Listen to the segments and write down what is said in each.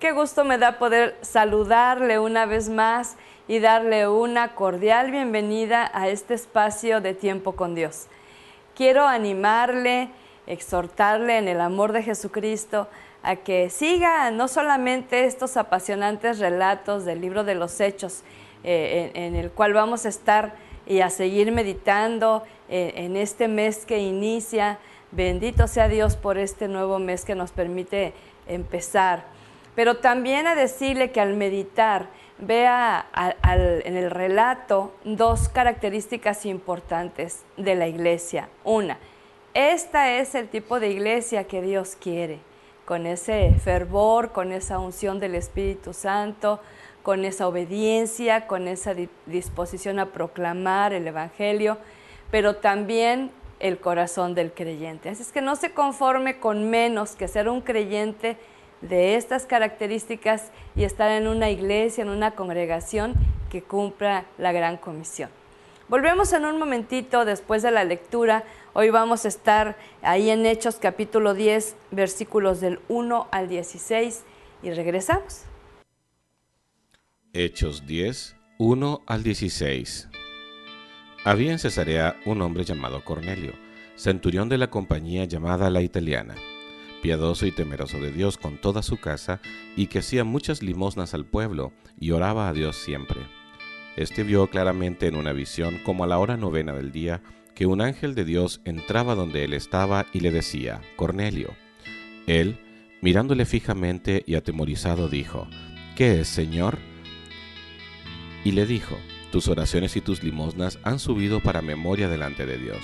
qué gusto me da poder saludarle una vez más y darle una cordial bienvenida a este espacio de Tiempo con Dios. Quiero animarle, exhortarle en el amor de Jesucristo a que siga no solamente estos apasionantes relatos del libro de los Hechos, en el cual vamos a estar y a seguir meditando en este mes que inicia. Bendito sea Dios por este nuevo mes que nos permite empezar. Pero también a decirle que al meditar vea en el relato dos características importantes de la iglesia. Una, esta es el tipo de iglesia que Dios quiere, con ese fervor, con esa unción del Espíritu Santo, con esa obediencia, con esa disposición a proclamar el Evangelio, pero también el corazón del creyente. Así es que no se conforme con menos que ser un creyente de estas características y estar en una iglesia, en una congregación que cumpla la gran comisión. Volvemos en un momentito después de la lectura. Hoy vamos a estar ahí en Hechos capítulo 10, versículos del 1 al 16 y regresamos. Hechos 10, 1 al 16. Había en Cesarea un hombre llamado Cornelio, centurión de la compañía llamada La Italiana, piadoso y temeroso de Dios con toda su casa, y que hacía muchas limosnas al pueblo, y oraba a Dios siempre. Este vio claramente en una visión, como a la hora 9 del día, que un ángel de Dios entraba donde él estaba y le decía: Cornelio. Él, mirándole fijamente y atemorizado, dijo: ¿Qué es, Señor? Y le dijo: Tus oraciones y tus limosnas han subido para memoria delante de Dios.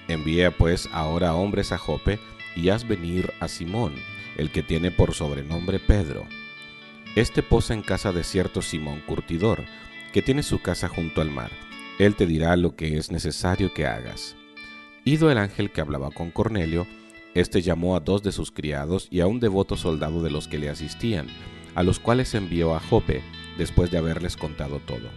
Envía pues ahora hombres a Jope, y haz venir a Simón, el que tiene por sobrenombre Pedro. Este posa en casa de cierto Simón curtidor, que tiene su casa junto al mar. Él te dirá lo que es necesario que hagas. Ido el ángel que hablaba con Cornelio, este llamó a 2 de sus criados y a un devoto soldado de los que le asistían, a los cuales envió a Jope, después de haberles contado todo.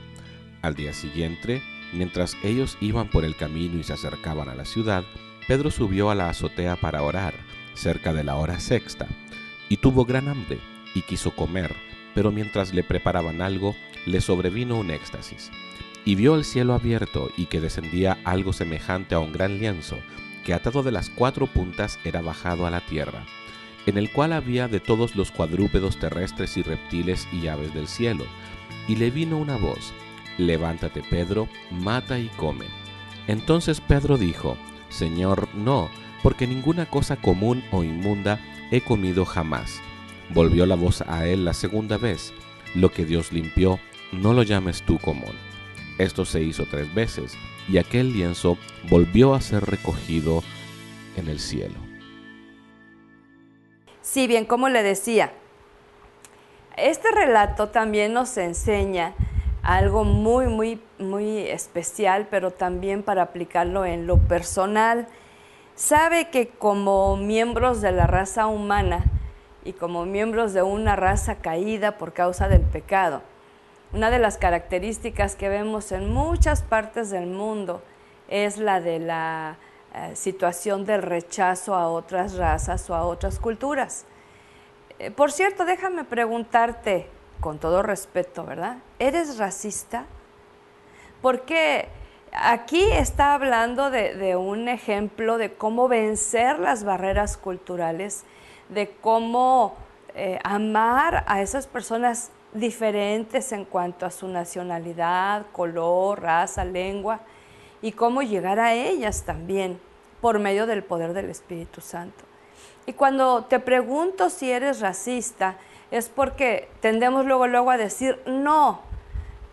Al día siguiente, mientras ellos iban por el camino y se acercaban a la ciudad, Pedro subió a la azotea para orar, cerca de la hora sexta, y tuvo gran hambre, y quiso comer, pero mientras le preparaban algo, le sobrevino un éxtasis. Y vio el cielo abierto, y que descendía algo semejante a un gran lienzo, que atado de las 4 puntas era bajado a la tierra, en el cual había de todos los cuadrúpedos terrestres y reptiles y aves del cielo. Y le vino una voz: Levántate, Pedro, mata y come. Entonces Pedro dijo: Señor, no, porque ninguna cosa común o inmunda he comido jamás. Volvió la voz a él la segunda vez: Lo que Dios limpió, no lo llames tú común. Esto se hizo 3 veces, y aquel lienzo volvió a ser recogido en el cielo. Sí, bien, como le decía, este relato también nos enseña algo muy especial, pero también para aplicarlo en lo personal. Sabe que como miembros de la raza humana y como miembros de una raza caída por causa del pecado, una de las características que vemos en muchas partes del mundo es la de la situación del rechazo a otras razas o a otras culturas. Por cierto, déjame preguntarte, con todo respeto, ¿verdad? ¿Eres racista? Porque aquí está hablando de un ejemplo de cómo vencer las barreras culturales, de cómo amar a esas personas diferentes en cuanto a su nacionalidad, color, raza, lengua, y cómo llegar a ellas también por medio del poder del Espíritu Santo. Y cuando te pregunto si eres racista, es porque tendemos luego a decir no,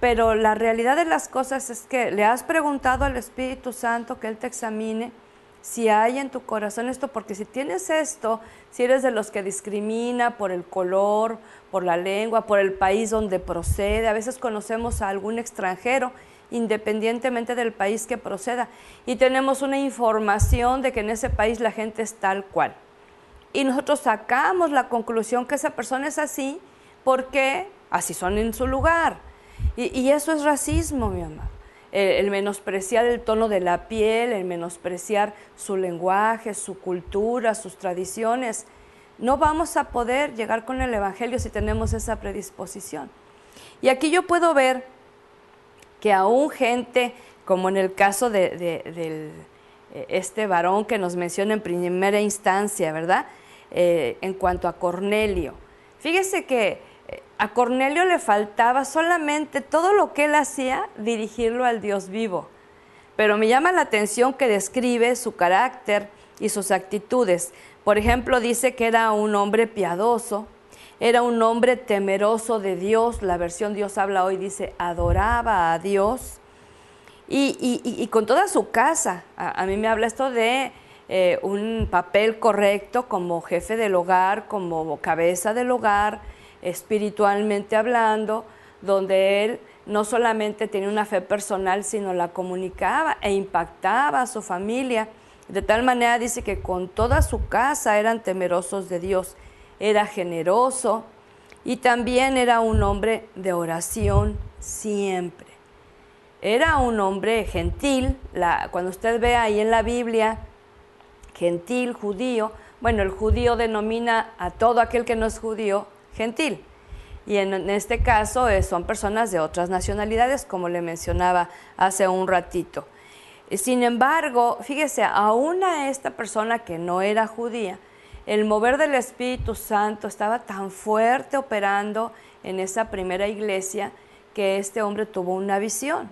pero la realidad de las cosas es que le has preguntado al Espíritu Santo que Él te examine si hay en tu corazón esto, porque si tienes esto, si eres de los que discrimina por el color, por la lengua, por el país donde procede, a veces conocemos a algún extranjero independientemente del país que proceda y tenemos una información de que en ese país la gente es tal cual. Y nosotros sacamos la conclusión que esa persona es así porque así son en su lugar. Y eso es racismo, mi amado. El menospreciar el tono de la piel, el menospreciar su lenguaje, su cultura, sus tradiciones. no vamos a poder llegar con el Evangelio si tenemos esa predisposición. Y aquí yo puedo ver que aún gente, como en el caso de este varón que nos menciona en primera instancia, ¿verdad? En cuanto a Cornelio. Fíjese que a Cornelio le faltaba solamente todo lo que él hacía, dirigirlo al Dios vivo. Pero me llama la atención que describe su carácter y sus actitudes. Por ejemplo, dice que era un hombre piadoso, era un hombre temeroso de Dios. La versión Dios habla hoy dice, adoraba a Dios. Y con toda su casa. A mí me habla esto de un papel correcto como jefe del hogar, como cabeza del hogar, espiritualmente hablando, donde él no solamente tenía una fe personal, sino la comunicaba e impactaba a su familia. De tal manera dice que con toda su casa eran temerosos de Dios, era generoso y también era un hombre de oración siempre. Era un hombre gentil, cuando usted ve ahí en la Biblia, gentil, judío, bueno, el judío denomina a todo aquel que no es judío gentil. Y en este caso son personas de otras nacionalidades, como le mencionaba hace un ratito. Sin embargo, fíjese, aún a esta persona que no era judía, el mover del Espíritu Santo estaba tan fuerte operando en esa primera iglesia que este hombre tuvo una visión.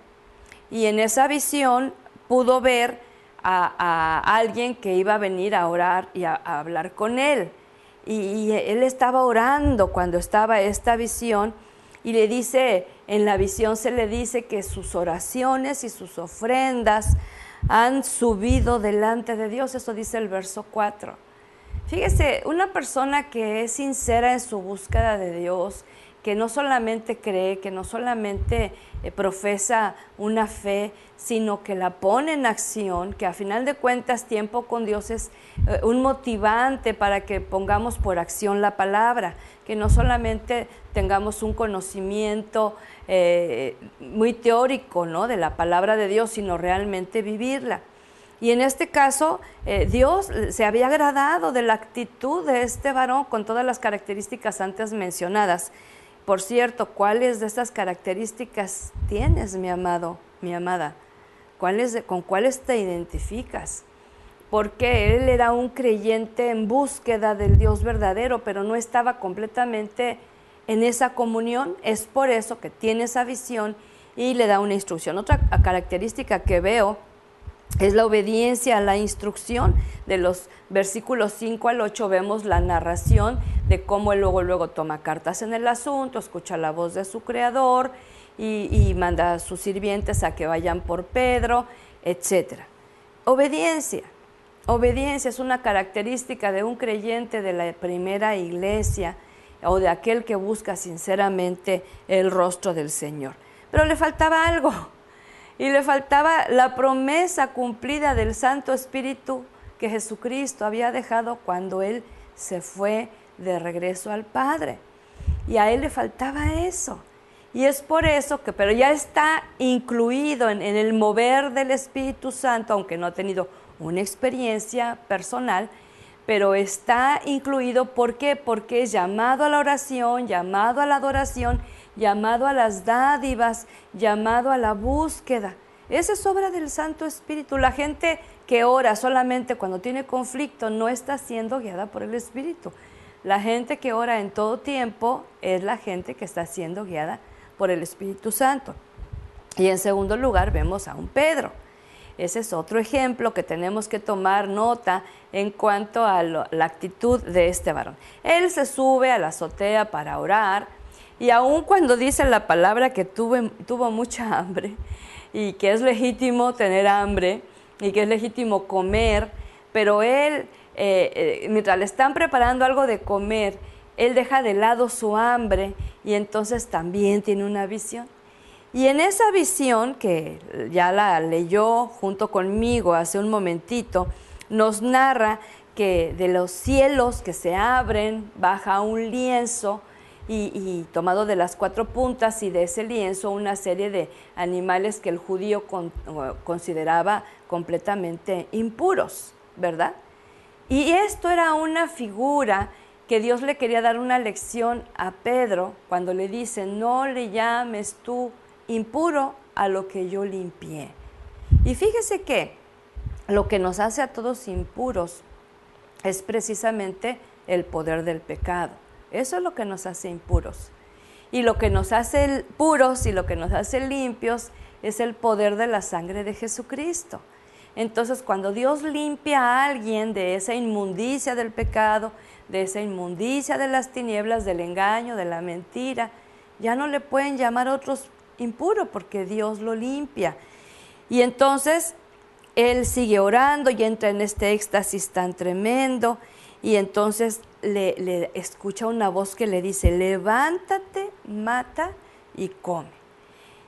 Y en esa visión pudo ver a alguien que iba a venir a orar y a hablar con él. Y él estaba orando cuando estaba esta visión y le dice, en la visión se le dice que sus oraciones y sus ofrendas han subido delante de Dios. Eso dice el verso 4. Fíjese, una persona que es sincera en su búsqueda de Dios, que no solamente cree, que no solamente profesa una fe, sino que la pone en acción, que a final de cuentas tiempo con Dios es un motivante para que pongamos por acción la palabra, que no solamente tengamos un conocimiento muy teórico, ¿no?, de la palabra de Dios, sino realmente vivirla. Y en este caso, Dios se había agradado de la actitud de este varón con todas las características antes mencionadas. Por cierto, ¿cuáles de estas características tienes, mi amado, mi amada? ¿Con cuáles te identificas? Porque él era un creyente en búsqueda del Dios verdadero, pero no estaba completamente en esa comunión. Es por eso que tiene esa visión y le da una instrucción. Otra característica que veo es la obediencia a la instrucción. De los versículos 5 al 8 vemos la narración de cómo él luego toma cartas en el asunto, escucha la voz de su creador y manda a sus sirvientes a que vayan por Pedro, etc. Obediencia es una característica de un creyente de la primera iglesia o de aquel que busca sinceramente el rostro del Señor. Pero le faltaba algo. Y le faltaba la promesa cumplida del Santo Espíritu que Jesucristo había dejado cuando Él se fue de regreso al Padre. Y a Él le faltaba eso. Y es por eso que, pero ya está incluido en el mover del Espíritu Santo, aunque no ha tenido una experiencia personal, pero está incluido. ¿Por qué? Porque es llamado a la oración, llamado a la adoración, llamado a las dádivas, llamado a la búsqueda. Esa es obra del Santo Espíritu. La gente que ora solamente cuando tiene conflicto no está siendo guiada por el Espíritu. La gente que ora en todo tiempo es la gente que está siendo guiada por el Espíritu Santo. Y en segundo lugar vemos a un Pedro. Ese es otro ejemplo que tenemos que tomar nota en cuanto a la actitud de este varón. Él se sube a la azotea para orar y aun cuando dice la palabra que tuvo mucha hambre y que es legítimo tener hambre y que es legítimo comer, pero él, mientras le están preparando algo de comer, él deja de lado su hambre y entonces también tiene una visión. Y en esa visión, que ya la leyó junto conmigo hace un momentito, nos narra que de los cielos que se abren, baja un lienzo y tomado de las 4 puntas, y de ese lienzo una serie de animales que el judío consideraba completamente impuros, ¿verdad? Y esto era una figura que Dios le quería dar una lección a Pedro cuando le dice, no le llames tú impuro a lo que yo limpié. Y fíjese que lo que nos hace a todos impuros es precisamente el poder del pecado. Eso es lo que nos hace impuros. Y lo que nos hace puros y lo que nos hace limpios es el poder de la sangre de Jesucristo. Entonces, cuando Dios limpia a alguien de esa inmundicia del pecado, de esa inmundicia de las tinieblas, del engaño, de la mentira, ya no le pueden llamar otros impuro porque Dios lo limpia. Y entonces él sigue orando y entra en este éxtasis tan tremendo, y entonces le escucha una voz que le dice, levántate, mata y come.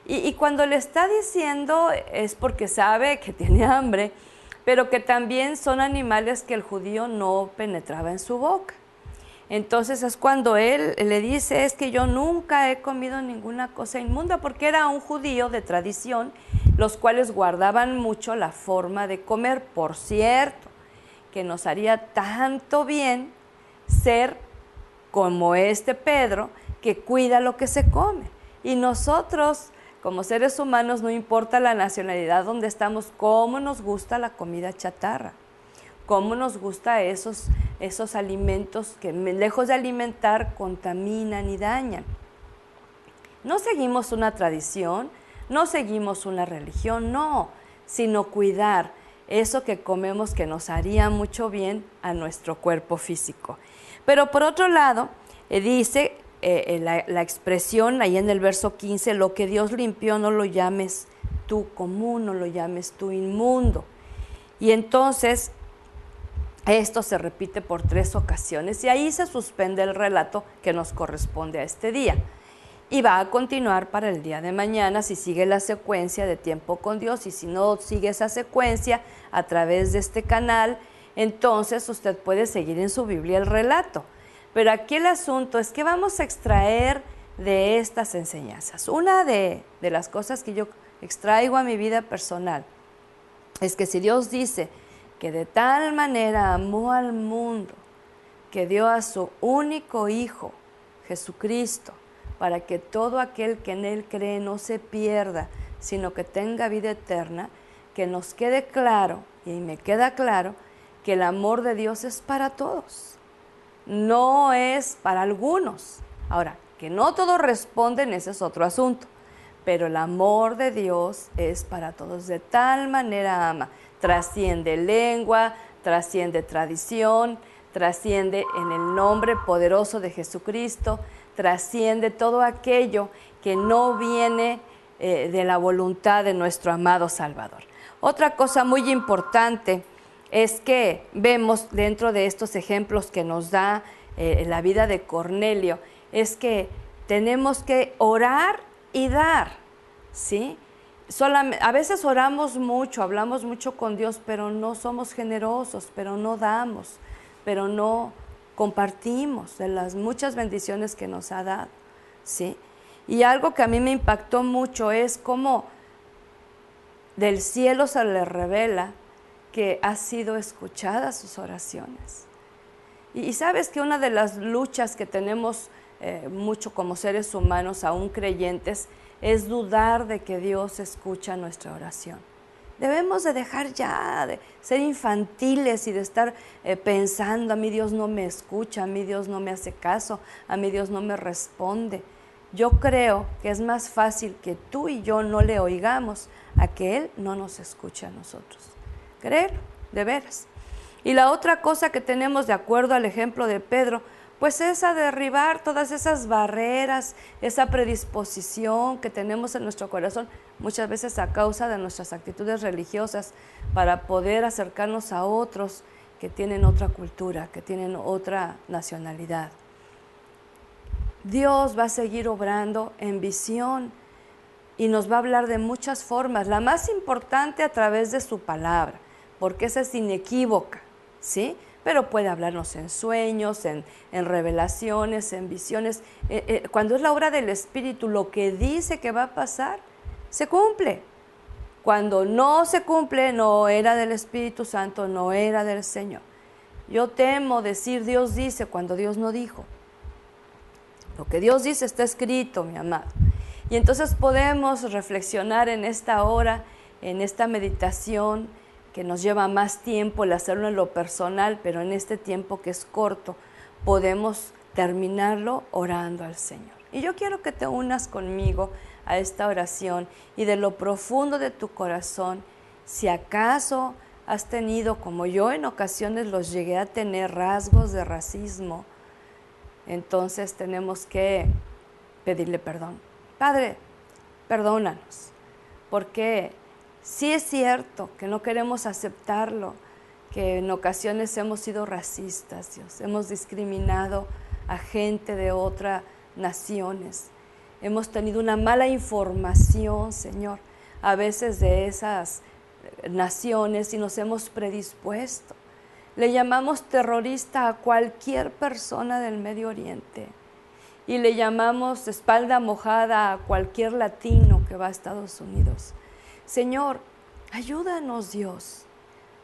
Y cuando le está diciendo es porque sabe que tiene hambre, pero que también son animales que el judío no penetraba en su boca. Entonces es cuando él le dice, es que yo nunca he comido ninguna cosa inmunda, porque era un judío de tradición, los cuales guardaban mucho la forma de comer. Por cierto, que nos haría tanto bien ser como este Pedro, que cuida lo que se come. Y nosotros, como seres humanos, no importa la nacionalidad donde estamos, cómo nos gusta la comida chatarra, cómo nos gusta esos alimentos que, lejos de alimentar, contaminan y dañan. No seguimos una tradición, no seguimos una religión, no, sino cuidar eso que comemos, que nos haría mucho bien a nuestro cuerpo físico. Pero por otro lado, dice la expresión ahí en el verso 15, lo que Dios limpió no lo llames tú común, no lo llames tú inmundo. Y entonces esto se repite por 3 ocasiones y ahí se suspende el relato que nos corresponde a este día. Y va a continuar para el día de mañana si sigue la secuencia de Tiempo con Dios, y si no sigue esa secuencia a través de este canal, entonces usted puede seguir en su Biblia el relato. Pero aquí el asunto es que vamos a extraer de estas enseñanzas. Una de las cosas que yo extraigo a mi vida personal es que si Dios dice que de tal manera amó al mundo, que dio a su único Hijo, Jesucristo, para que todo aquel que en Él cree no se pierda, sino que tenga vida eterna, que nos quede claro, y me queda claro, que el amor de Dios es para todos, no es para algunos. Ahora, que no todos responden, ese es otro asunto, pero el amor de Dios es para todos, de tal manera ama, trasciende lengua, trasciende tradición, trasciende en el nombre poderoso de Jesucristo, trasciende todo aquello que no viene de la voluntad de nuestro amado Salvador. Otra cosa muy importante es que vemos dentro de estos ejemplos que nos da la vida de Cornelio, es que tenemos que orar y dar, ¿sí? A veces oramos mucho, hablamos mucho con Dios, pero no somos generosos, pero no damos, pero no compartimos de las muchas bendiciones que nos ha dado, ¿sí? Y algo que a mí me impactó mucho es cómo del cielo se le revela que ha sido escuchadas sus oraciones. Y sabes que una de las luchas que tenemos mucho como seres humanos, aún creyentes, es dudar de que Dios escucha nuestra oración. Debemos de dejar ya de ser infantiles y de estar pensando, a mí Dios no me escucha, a mí Dios no me hace caso, a mí Dios no me responde. Yo creo que es más fácil que tú y yo no le oigamos a que Él no nos escuche a nosotros. Créelo, de veras. Y la otra cosa que tenemos, de acuerdo al ejemplo de Pedro, pues es a derribar todas esas barreras, esa predisposición que tenemos en nuestro corazón, muchas veces a causa de nuestras actitudes religiosas, para poder acercarnos a otros que tienen otra cultura, que tienen otra nacionalidad. Dios va a seguir obrando en visión y nos va a hablar de muchas formas, la más importante a través de su palabra, porque esa es inequívoca, ¿sí? Pero puede hablarnos en sueños, en revelaciones, en visiones. Cuando es la obra del Espíritu, lo que dice que va a pasar, se cumple. Cuando no se cumple, no era del Espíritu Santo, no era del Señor. Yo temo decir Dios dice cuando Dios no dijo. Lo que Dios dice está escrito, mi amado. Y entonces podemos reflexionar en esta hora, en esta meditación, que nos lleva más tiempo el hacerlo en lo personal, pero en este tiempo que es corto, podemos terminarlo orando al Señor. Y yo quiero que te unas conmigo a esta oración y de lo profundo de tu corazón, si acaso has tenido, como yo en ocasiones los llegué a tener, rasgos de racismo, entonces tenemos que pedirle perdón. Padre, perdónanos, porque sí es cierto que no queremos aceptarlo, que en ocasiones hemos sido racistas, Dios, hemos discriminado a gente de otras naciones, hemos tenido una mala información, Señor, a veces de esas naciones y nos hemos predispuesto. Le llamamos terrorista a cualquier persona del Medio Oriente y le llamamos espalda mojada a cualquier latino que va a Estados Unidos. Señor, ayúdanos, Dios,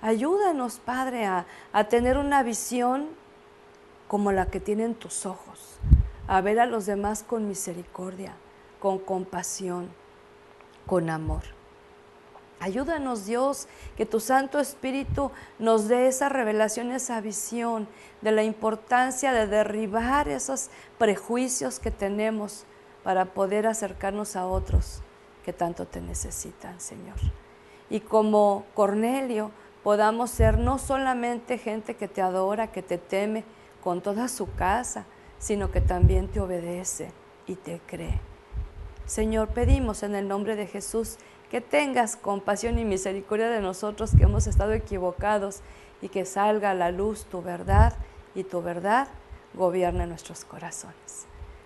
ayúdanos, Padre, a tener una visión como la que tienen tus ojos, a ver a los demás con misericordia, con compasión, con amor. Ayúdanos, Dios, que tu Santo Espíritu nos dé esa revelación, esa visión de la importancia de derribar esos prejuicios que tenemos para poder acercarnos a otros que tanto te necesitan, Señor. Y como Cornelio, podamos ser no solamente gente que te adora, que te teme con toda su casa, sino que también te obedece y te cree. Señor, pedimos en el nombre de Jesús que tengas compasión y misericordia de nosotros que hemos estado equivocados y que salga a la luz tu verdad y tu verdad gobierne nuestros corazones.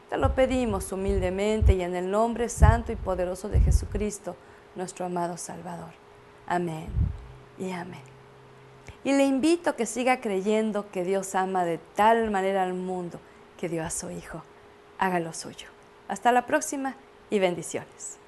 Te lo pedimos humildemente y en el nombre santo y poderoso de Jesucristo, nuestro amado Salvador. Amén y amén. Y le invito a que siga creyendo que Dios ama de tal manera al mundo que dio a su Hijo. Haga lo suyo. Hasta la próxima y bendiciones.